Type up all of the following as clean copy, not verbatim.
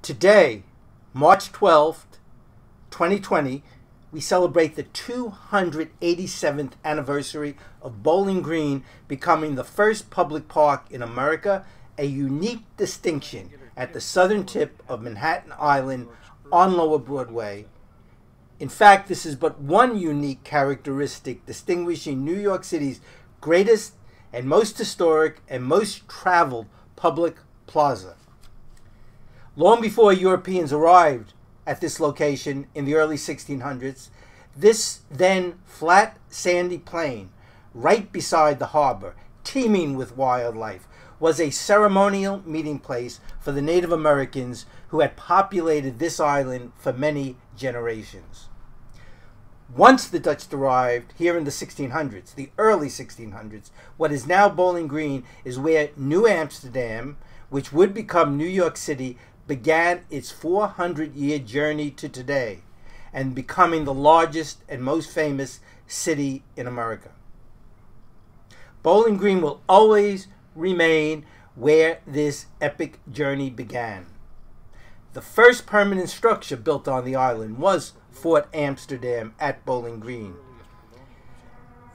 Today, March 12th, 2020, we celebrate the 287th anniversary of Bowling Green becoming the first public park in America, a unique distinction at the southern tip of Manhattan Island on Lower Broadway. In fact, this is but one unique characteristic distinguishing New York City's greatest and most historic and most traveled public plaza. Long before Europeans arrived at this location in the early 1600s, this then flat, sandy plain, right beside the harbor, teeming with wildlife, was a ceremonial meeting place for the Native Americans who had populated this island for many generations. Once the Dutch arrived here in the 1600s, the early 1600s, what is now Bowling Green is where New Amsterdam, which would become New York City, began its 400-year journey to today and becoming the largest and most famous city in America. Bowling Green will always remain where this epic journey began. The first permanent structure built on the island was Fort Amsterdam at Bowling Green.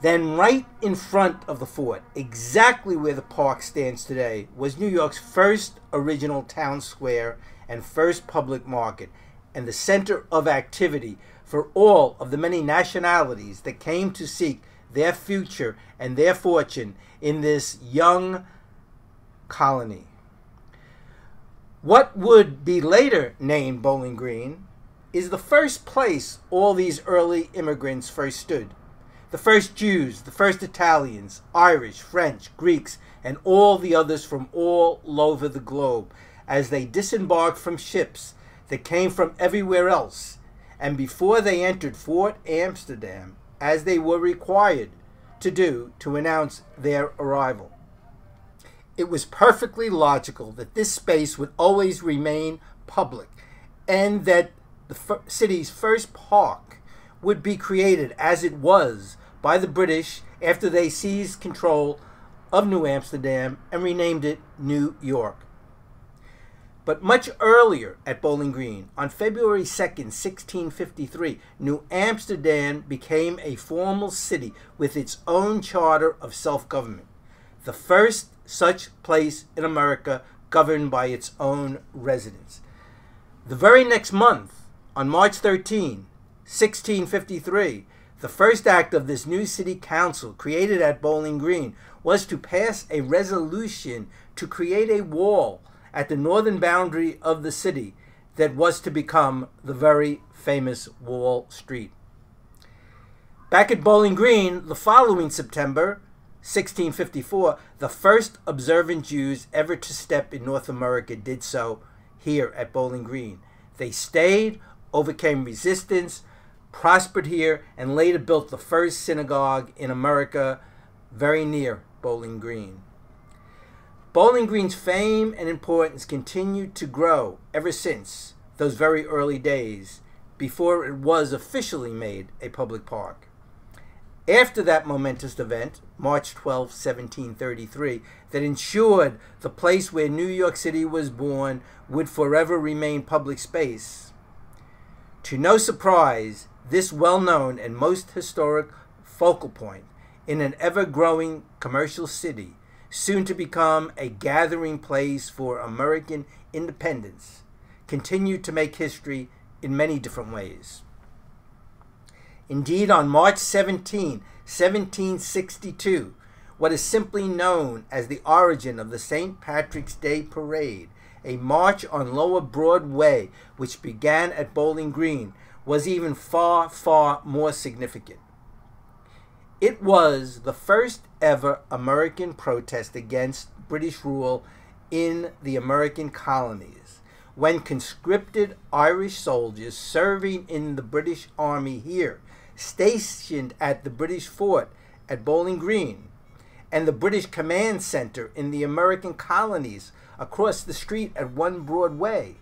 Then right in front of the fort, exactly where the park stands today, was New York's first original town square and first public market, and the center of activity for all of the many nationalities that came to seek their future and their fortune in this young colony. What would be later named Bowling Green is the first place all these early immigrants first stood. The first Jews, the first Italians, Irish, French, Greeks, and all the others from all over the globe as they disembarked from ships that came from everywhere else, and before they entered Fort Amsterdam, as they were required to do to announce their arrival. It was perfectly logical that this space would always remain public, and that the city's first park would be created as it was by the British after they seized control of New Amsterdam and renamed it New York. But much earlier at Bowling Green, on February 2nd, 1653, New Amsterdam became a formal city with its own charter of self-government, the first such place in America governed by its own residents. The very next month, on March 13, 1653, the first act of this new city council created at Bowling Green was to pass a resolution to create a wall at the northern boundary of the city that was to become the very famous Wall Street. Back at Bowling Green, the following September, 1654, the first observant Jews ever to step in North America did so here at Bowling Green. They stayed, overcame resistance, prospered here, and later built the first synagogue in America very near Bowling Green. Bowling Green's fame and importance continued to grow ever since those very early days, before it was officially made a public park. After that momentous event, March 12, 1733, that ensured the place where New York City was born would forever remain public space. To no surprise, this well-known and most historic focal point in an ever-growing commercial city, soon to become a gathering place for American independence, continued to make history in many different ways. Indeed, on March 17, 1762, what is simply known as the origin of the St. Patrick's Day Parade, a march on Lower Broadway which began at Bowling Green, was even far, far more significant. It was the first ever American protest against British rule in the American colonies, when conscripted Irish soldiers serving in the British Army here, stationed at the British fort at Bowling Green, and the British Command Center in the American colonies across the street at 1 Broadway,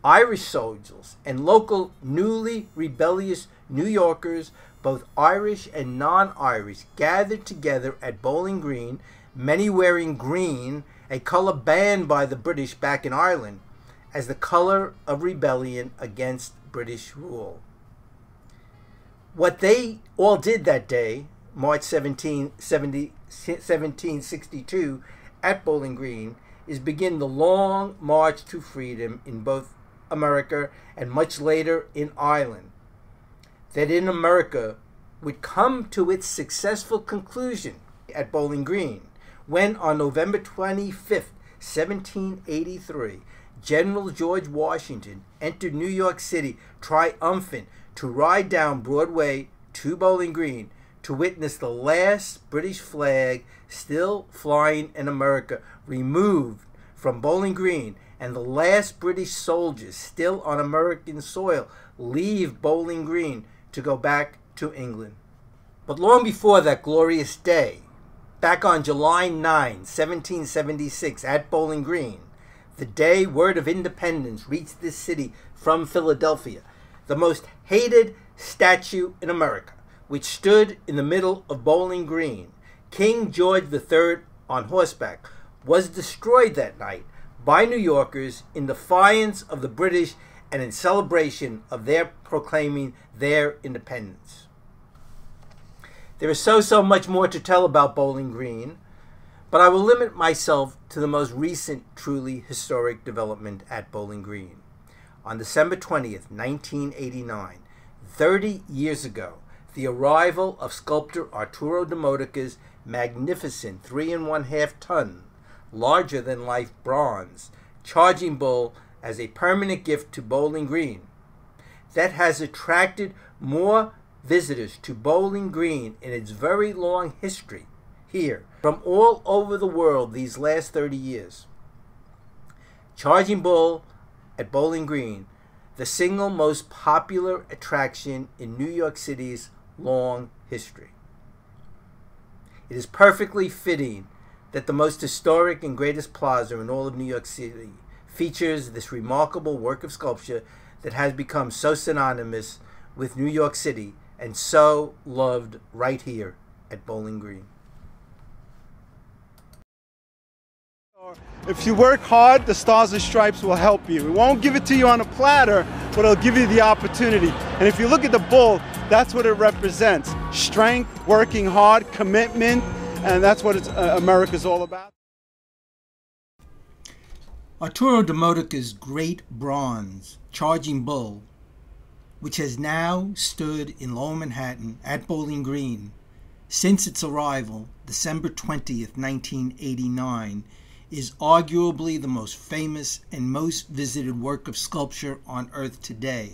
Irish soldiers and local newly rebellious New Yorkers, both Irish and non-Irish, gathered together at Bowling Green, many wearing green, a color banned by the British back in Ireland, as the color of rebellion against British rule. What they all did that day, March 1762, at Bowling Green, is begin the long march to freedom in both America and much later in Ireland. That in America would come to its successful conclusion at Bowling Green, when on November 25th, 1783, General George Washington entered New York City triumphant to ride down Broadway to Bowling Green to witness the last British flag still flying in America removed from Bowling Green, and the last British soldiers still on American soil leave Bowling Green to go back to England. But long before that glorious day, back on July 9, 1776, at Bowling Green, the day word of independence reached this city from Philadelphia, the most hated statue in America, which stood in the middle of Bowling Green, King George III on horseback, was destroyed that night by New Yorkers in defiance of the British and in celebration of their proclaiming their independence. There is so much more to tell about Bowling Green, but I will limit myself to the most recent truly historic development at Bowling Green. On December 20th, 1989, 30 years ago, the arrival of sculptor Arturo de Modica's magnificent 3½ ton, larger-than-life bronze, charging bull as a permanent gift to Bowling Green, that has attracted more visitors to Bowling Green in its very long history here from all over the world these last 30 years. Charging Bull at Bowling Green, the single most popular attraction in New York City's long history. It is perfectly fitting that the most historic and greatest plaza in all of New York City features this remarkable work of sculpture that has become so synonymous with New York City and so loved right here at Bowling Green. If you work hard, the Stars and Stripes will help you. It won't give it to you on a platter, but it'll give you the opportunity. And if you look at the bull, that's what it represents. Strength, working hard, commitment, and that's what America's all about. Arturo de Modica's great bronze Charging Bull, which has now stood in Lower Manhattan at Bowling Green since its arrival, December 20th, 1989, is arguably the most famous and most visited work of sculpture on Earth today.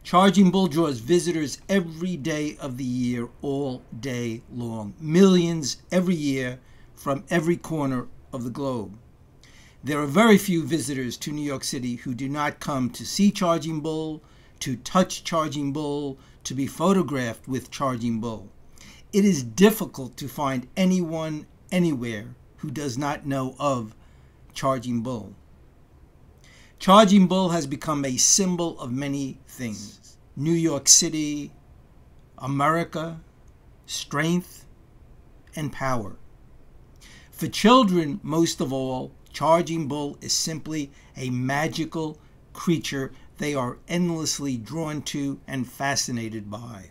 Charging Bull draws visitors every day of the year, all day long. Millions every year from every corner of the globe. There are very few visitors to New York City who do not come to see Charging Bull, to touch Charging Bull, to be photographed with Charging Bull. It is difficult to find anyone anywhere who does not know of Charging Bull. Charging Bull has become a symbol of many things. New York City, America, strength, and power. For children, most of all, Charging Bull is simply a magical creature they are endlessly drawn to and fascinated by.